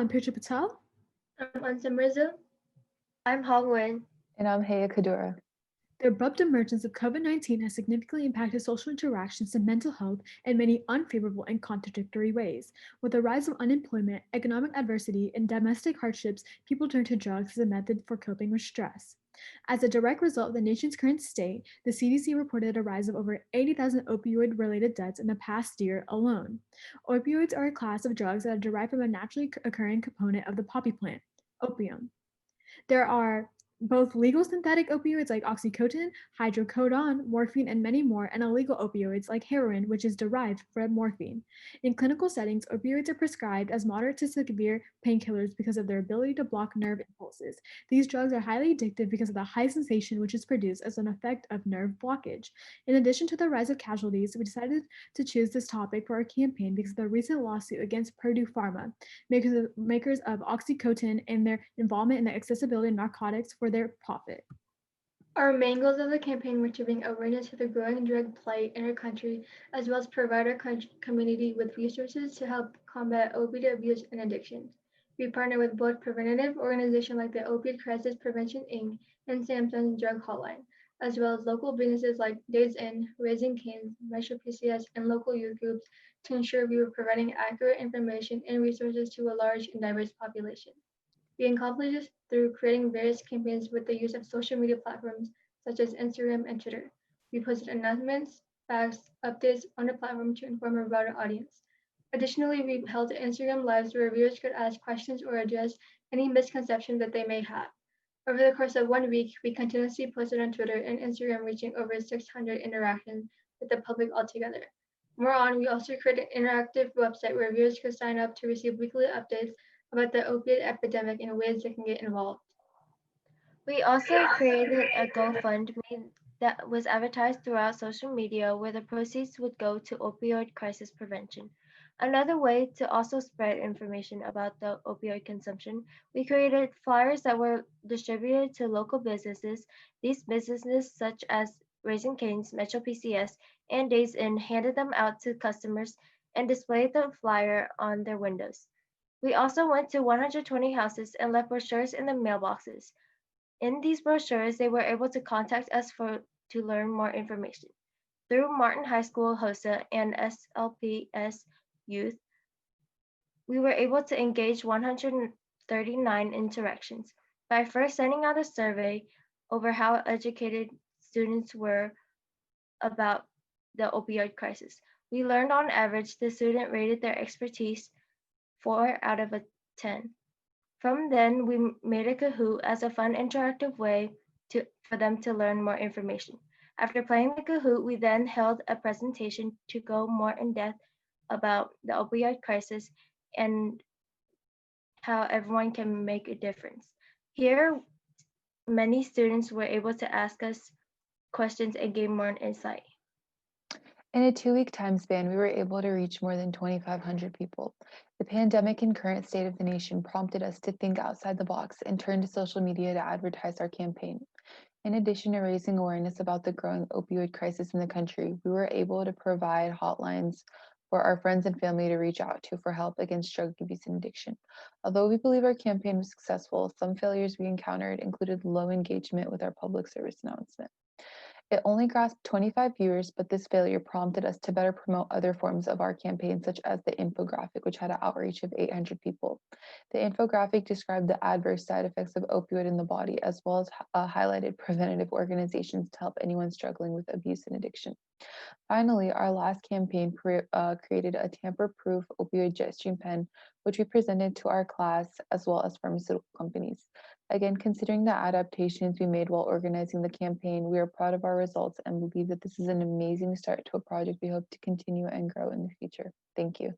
I'm Pircha Patel. I'm Ansam Rizzo. I'm Hong Wen. And I'm Heya Kadura. The abrupt emergence of COVID 19 has significantly impacted social interactions and mental health in many unfavorable and contradictory ways. With the rise of unemployment, economic adversity, and domestic hardships, people turn to drugs as a method for coping with stress. As a direct result of the nation's current state, the CDC reported a rise of over 80,000 opioid related deaths in the past year alone. Opioids are a class of drugs that are derived from a naturally occurring component of the poppy plant, opium. There are both legal synthetic opioids like oxycodone, hydrocodone, morphine, and many more, and illegal opioids like heroin, which is derived from morphine. In clinical settings, opioids are prescribed as moderate to severe painkillers because of their ability to block nerve impulses. These drugs are highly addictive because of the high sensation which is produced as an effect of nerve blockage. In addition to the rise of casualties, we decided to choose this topic for our campaign because of the recent lawsuit against Purdue Pharma, makers of oxycodone, and their involvement in the accessibility of narcotics for their profit. Our main goals of the campaign were to bring awareness to the growing drug plight in our country, as well as provide our community with resources to help combat opioid abuse and addiction. We partner with both preventative organizations like the Opioid Crisis Prevention Inc. and Samsung's Drug Hotline, as well as local businesses like Days Inn, Raising Cane's, Metro PCS, and local youth groups to ensure we were providing accurate information and resources to a large and diverse population. We accomplish this through creating various campaigns with the use of social media platforms such as Instagram and Twitter. We posted announcements, facts, updates on the platform to inform our broader audience. Additionally, we held Instagram Lives where viewers could ask questions or address any misconceptions that they may have. Over the course of 1 week, we continuously posted on Twitter and Instagram, reaching over 600 interactions with the public altogether. More on, we also created an interactive website where viewers could sign up to receive weekly updates about the opiate epidemic and ways they can get involved. We also created a GoFundMe that was advertised throughout social media where the proceeds would go to opioid crisis prevention. Another way to also spread information about the opioid consumption, we created flyers that were distributed to local businesses. These businesses, such as Raising Cane's, Metro PCS, and Days Inn, handed them out to customers and displayed the flyer on their windows. We also went to 120 houses and left brochures in the mailboxes. In these brochures, they were able to contact us to learn more information. Through Martin High School HOSA and SLPS Youth, we were able to engage 139 interactions. By first sending out a survey over how educated students were about the opioid crisis, we learned on average the student rated their expertise 4 out of 10. From then, we made a Kahoot as a fun interactive way for them to learn more information. After playing the Kahoot, we then held a presentation to go more in depth about the opioid crisis and how everyone can make a difference. Here, many students were able to ask us questions and gain more insight. In a 2-week time span, we were able to reach more than 2,500 people. The pandemic and current state of the nation prompted us to think outside the box and turn to social media to advertise our campaign. In addition to raising awareness about the growing opioid crisis in the country, we were able to provide hotlines for our friends and family to reach out to for help against drug abuse and addiction. Although we believe our campaign was successful, some failures we encountered included low engagement with our public service announcement. It only grasped 25 viewers, but this failure prompted us to better promote other forms of our campaign, such as the infographic, which had an outreach of 800 people. The infographic described the adverse side effects of opioid in the body, as well as highlighted preventative organizations to help anyone struggling with abuse and addiction. Finally, our last campaign created a tamper-proof opioid jet stream pen, which we presented to our class as well as pharmaceutical companies. Again, considering the adaptations we made while organizing the campaign, we are proud of our results and believe that this is an amazing start to a project we hope to continue and grow in the future. Thank you.